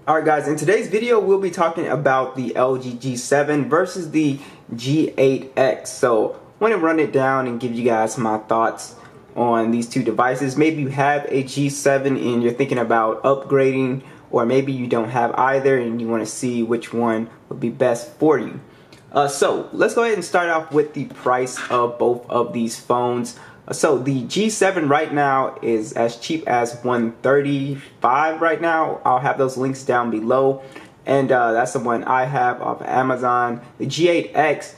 Alright guys, in today's video we'll be talking about the LG G7 versus the G8X. So I want to run it down and give you guys my thoughts on these two devices. Maybe you have a G7 and you're thinking about upgrading, or maybe you don't have either and you want to see which one would be best for you. So let's go ahead and start off with the price of both of these phones. So the G7 right now is as cheap as $135 right now. I'll have those links down below, and that's the one I have off of Amazon. The G8X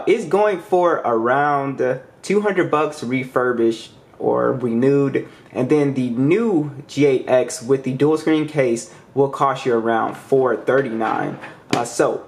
is going for around $200 refurbished or renewed, and then the new G8X with the dual screen case will cost you around $439. So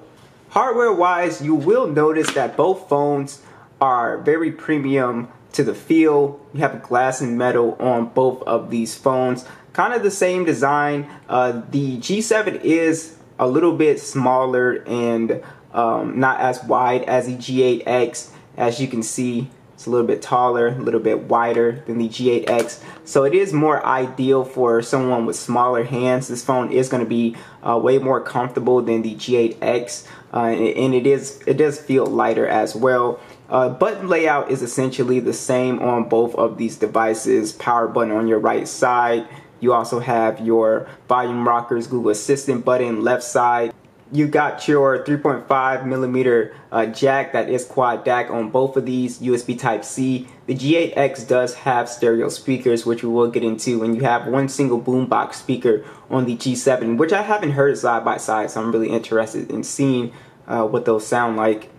hardware wise, you will notice that both phones are very premium to the feel. You have glass and metal on both of these phones, kind of the same design. The G7 is a little bit smaller and not as wide as the G8X. As you can see, it's a little bit taller, a little bit wider than the G8X, so it is more ideal for someone with smaller hands. This phone is going to be way more comfortable than the G8X, and it does feel lighter as well. Button layout is essentially the same on both of these devices. Power button on your right side. You also have your volume rockers, Google Assistant button left side. You got your 3.5mm jack that is quad DAC on both of these, USB Type-C. The G8X does have stereo speakers, which we will get into, and you have one single boombox speaker on the G7, which I haven't heard side by side, so I'm really interested in seeing what those sound like.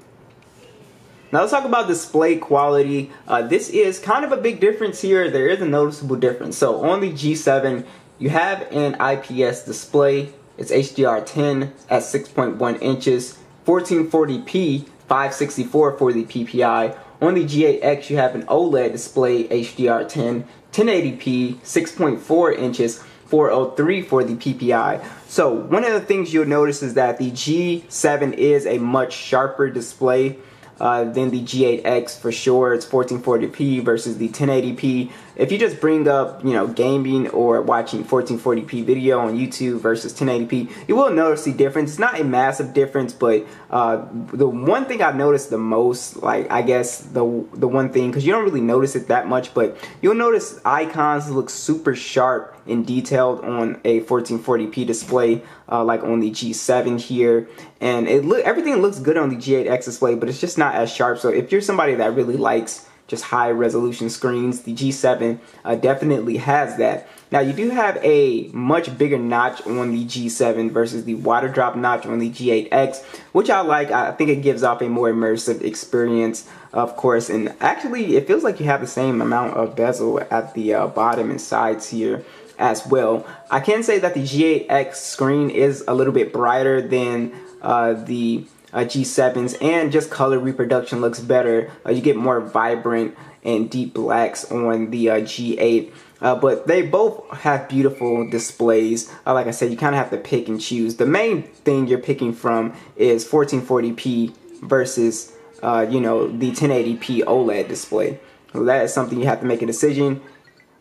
Now let's talk about display quality. This is kind of a big difference here. There is a noticeable difference. So on the G7, you have an IPS display. It's HDR10 at 6.1 inches, 1440p, 564 for the PPI. On the G8X, you have an OLED display, HDR10, 1080p, 6.4 inches, 403 for the PPI. So one of the things you'll notice is that the G7 is a much sharper display than the G8X for sure. It's 1440p versus the 1080p. If you just bring up, gaming or watching 1440p video on YouTube versus 1080p, you will notice the difference. It's not a massive difference, but the one thing I've noticed the most, like I guess the one thing, because you don't really notice it that much, but you'll notice icons look super sharp and detailed on a 1440p display, like on the G7 here, and everything looks good on the G8X display, but it's just not as sharp. So if you're somebody that really likes just high resolution screens, the G7 definitely has that. Now you do have a much bigger notch on the G7 versus the water drop notch on the G8X, which I like. I think it gives off a more immersive experience, of course, and actually it feels like you have the same amount of bezel at the bottom and sides here as well. I can say that the G8X screen is a little bit brighter than the G7's, and just color reproduction looks better. You get more vibrant and deep blacks on the G8, but they both have beautiful displays. Like I said, you kind of have to pick and choose. The main thing you're picking from is 1440p versus the 1080p OLED display. So that is something you have to make a decision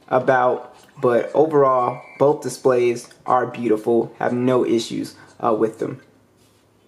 about, but overall both displays are beautiful, have no issues with them.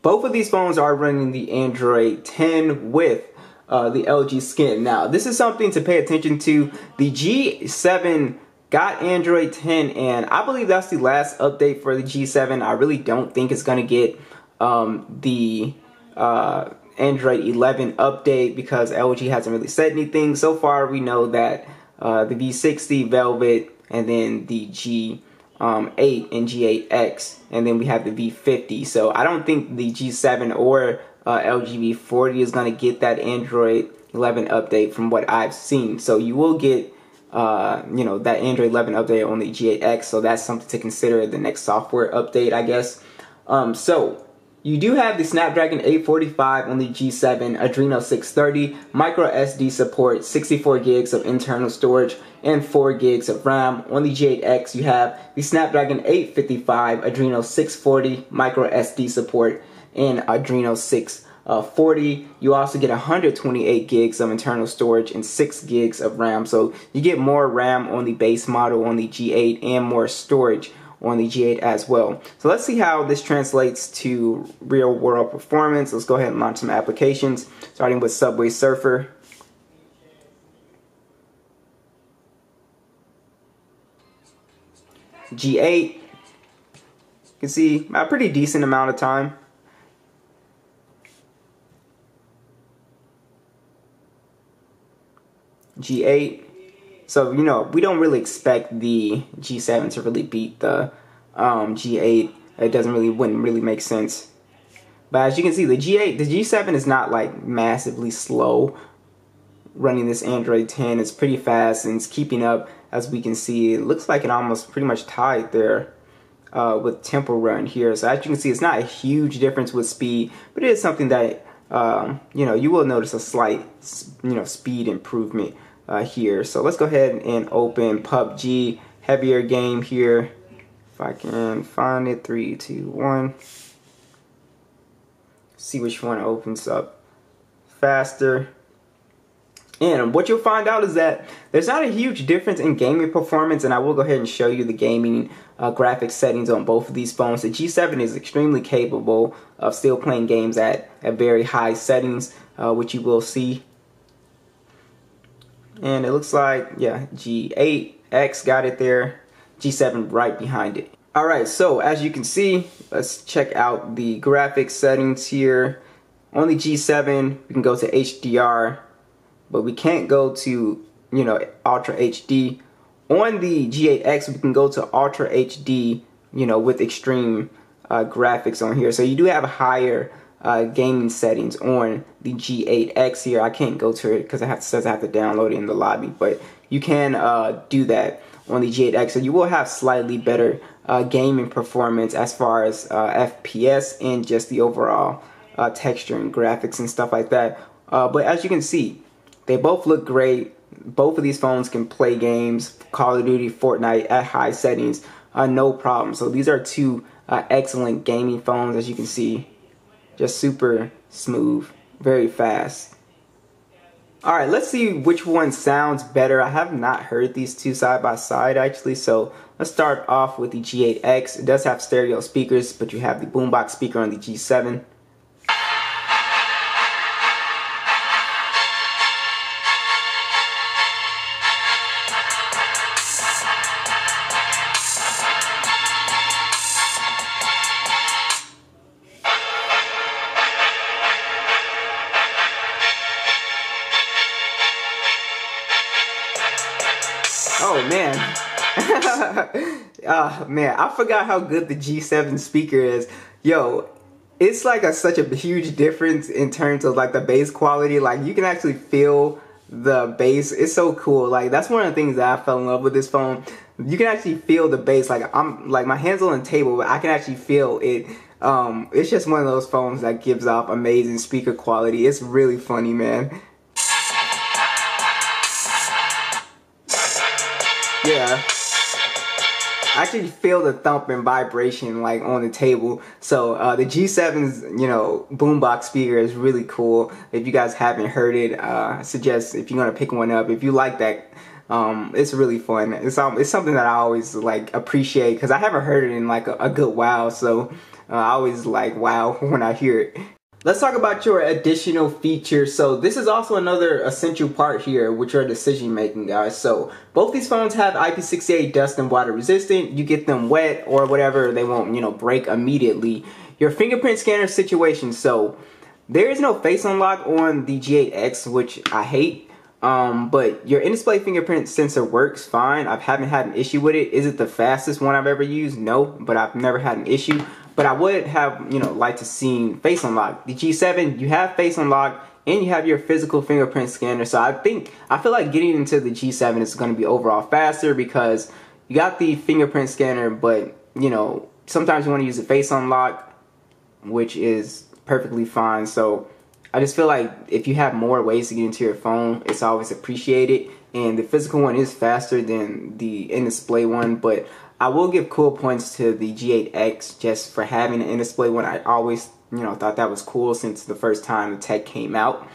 Both of these phones are running the Android 10 with the LG skin. Now, this is something to pay attention to. The G7 got Android 10, and I believe that's the last update for the G7. I really don't think it's going to get the Android 11 update, because LG hasn't really said anything. So far, we know that the V60, Velvet, and then the G8 and G8X, and then we have the V50. So I don't think the G7 or LG V40 is going to get that Android 11 update from what I've seen. So you will get that Android 11 update on the G8X, so that's something to consider the next software update, I guess. So you do have the Snapdragon 845 on the G7, Adreno 630, micro SD support, 64 gigs of internal storage, and 4 gigs of RAM. On the G8X, you have the Snapdragon 855, Adreno 640, micro SD support, and Adreno 640. You also get 128 gigs of internal storage and 6 gigs of RAM. So you get more RAM on the base model on the G8 and more storage on the G8 as well. So let's see how this translates to real world performance. Let's go ahead and launch some applications, starting with Subway Surfer. G8, you can see a pretty decent amount of time. G8. So, you know, we don't really expect the G7 to really beat the G8. It wouldn't really make sense. But as you can see, the G7 is not like massively slow running this Android 10. It's pretty fast and it's keeping up. As we can see, it looks like it almost pretty much tied there with Temple Run here. So as you can see, it's not a huge difference with speed, but it is something that you know, you will notice a slight, you know, speed improvement here. So let's go ahead and open PUBG, heavier game here. If I can find it, 3, 2, 1. See which one opens up faster. And what you'll find out is that there's not a huge difference in gaming performance, and I will go ahead and show you the gaming graphics settings on both of these phones. The G7 is extremely capable of still playing games at very high settings, which you will see. And it looks like, yeah, G8X got it there, G7 right behind it. Alright, so as you can see, let's check out the graphics settings here. On the G7, we can go to HDR, but we can't go to, you know, Ultra HD. On the G8X, we can go to Ultra HD, you know, with extreme graphics on here. So you do have higher gaming settings on the G8X here. I can't go to it because it says I have to download it in the lobby, but you can do that on the G8X. So you will have slightly better gaming performance as far as FPS and just the overall texture and graphics and stuff like that. But as you can see, they both look great. Both of these phones can play games, Call of Duty, Fortnite at high settings, no problem. So these are two excellent gaming phones, as you can see. Just super smooth, very fast. Alright, let's see which one sounds better. I have not heard these two side by side actually, so let's start off with the G8X. It does have stereo speakers, but you have the boombox speaker on the G7. Oh man, man, I forgot how good the G7 speaker is. Yo, it's like such a huge difference in terms of like the bass quality. Like you can actually feel the bass. It's so cool. Like that's one of the things that I fell in love with this phone. You can actually feel the bass. Like I'm like my hands on the table, but I can actually feel it. It's just one of those phones that gives off amazing speaker quality. It's really funny, man. Yeah, I actually feel the thump and vibration like on the table. So the G7's, you know, boombox speaker is really cool. If you guys haven't heard it, I suggest if you're gonna pick one up, if you like that, it's really fun. It's something that I always like appreciate because I haven't heard it in like a good while. So I always like wow when I hear it. Let's talk about your additional features. So this is also another essential part here with your decision making, guys. So both these phones have IP68 dust and water resistant. You get them wet or whatever, they won't, you know, break immediately. Your fingerprint scanner situation. So there is no face unlock on the G8X, which I hate. But your in-display fingerprint sensor works fine. I haven't had an issue with it. Is it the fastest one I've ever used? No, but I've never had an issue. But I would have, you know, liked to see face unlock. The G7, you have face unlock and you have your physical fingerprint scanner. So I feel like getting into the G7 is going to be overall faster because you got the fingerprint scanner, but you know, sometimes you want to use the face unlock, which is perfectly fine. So I just feel like if you have more ways to get into your phone, it's always appreciated. And the physical one is faster than the in-display one, but I will give cool points to the G8X just for having an in-display one. I always, you know, thought that was cool since the first time the tech came out.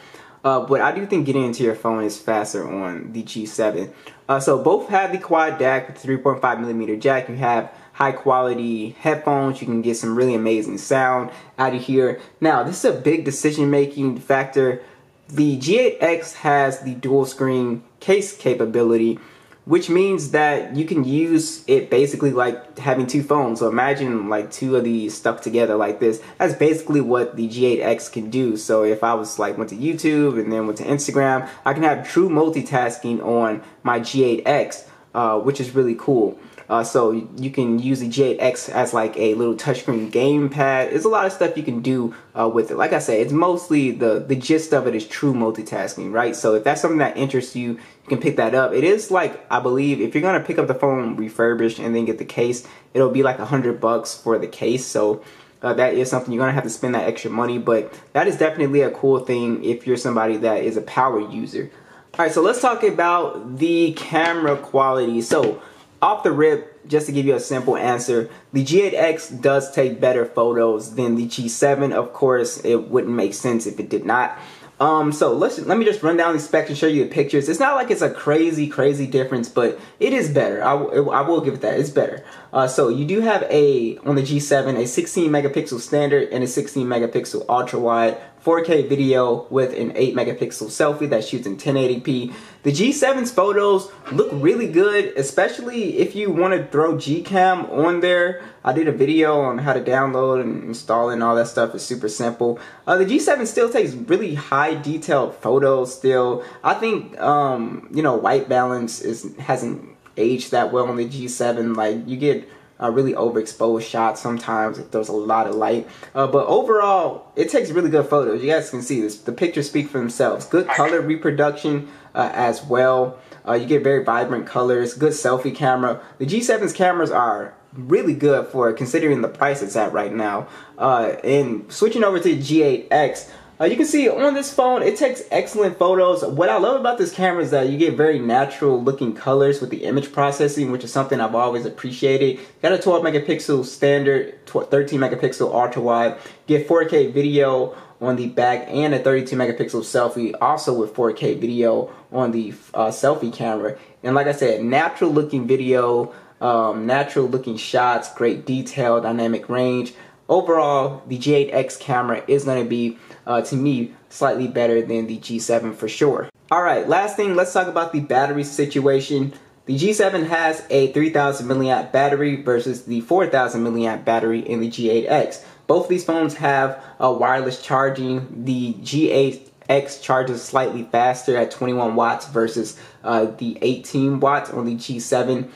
But I do think getting into your phone is faster on the G7. So both have the quad DAC with 3.5mm jack. You have high quality headphones. You can get some really amazing sound out of here. Now, this is a big decision making factor. The G8X has the dual screen case capability, which means that you can use it basically like having two phones. So imagine like two of these stuck together like this. That's basically what the G8X can do. So if I was like went to YouTube and then went to Instagram, I can have true multitasking on my G8X, which is really cool. So you can use the G8X as like a little touchscreen gamepad. There's a lot of stuff you can do with it. Like I said, it's mostly the gist of it is true multitasking, right? So if that's something that interests you, you can pick that up. It is like, I believe, if you're gonna pick up the phone refurbished and then get the case, it'll be like $100 for the case. So that is something you're gonna have to spend that extra money, but that is definitely a cool thing if you're somebody that is a power user. All right, so let's talk about the camera quality. So off the rip, just to give you a simple answer, the G8X does take better photos than the G7. Of course, it wouldn't make sense if it did not. So let me just run down the specs and show you the pictures. It's not like it's a crazy difference, but it is better. I will give it that. It's better. So you do have on the G7 a 16 megapixel standard and a 16 megapixel ultra wide 4K video with an 8 megapixel selfie that shoots in 1080p. The G7's photos look really good, especially if you want to throw Gcam on there. I did a video on how to download and install it and all that stuff. It's super simple. The G7 still takes really high detailed photos still. I think, you know, white balance hasn't aged that well on the G7. Like, you get really overexposed shots sometimes if there's a lot of light, but overall it takes really good photos. You guys can see this, the pictures speak for themselves. Good color reproduction as well. You get very vibrant colors, good selfie camera. The G7's cameras are really good for considering the price it's at right now. And switching over to the G8X, you can see on this phone, it takes excellent photos. What I love about this camera is that you get very natural looking colors with the image processing, which is something I've always appreciated. Got a 12 megapixel standard, 13 megapixel ultra wide. Get 4K video on the back and a 32 megapixel selfie, also with 4K video on the selfie camera. And like I said, natural looking video, natural looking shots, great detail, dynamic range. Overall, the G8X camera is going to be, to me, slightly better than the G7 for sure. Alright, last thing, let's talk about the battery situation. The G7 has a 3000 milliamp battery versus the 4000 milliamp battery in the G8X. Both of these phones have wireless charging. The G8X charges slightly faster at 21 watts versus the 18 watts on the G7.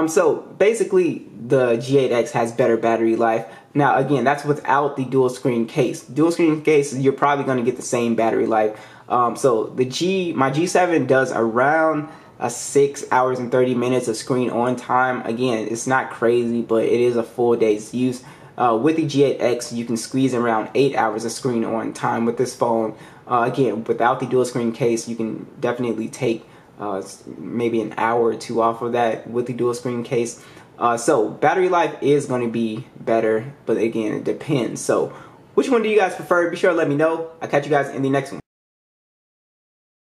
So basically, the G8X has better battery life. Now, again, that's without the dual screen case. Dual screen case, you're probably going to get the same battery life. So my G7 does around 6 hours and 30 minutes of screen on time. Again, it's not crazy, but it is a full day's use. With the G8X, you can squeeze around 8 hours of screen on time with this phone. Again, without the dual screen case, you can definitely take maybe an hour or two off of that with the dual screen case. So battery life is going to be better, but again, it depends. So which one do you guys prefer? Be sure to let me know. I'll catch you guys in the next one.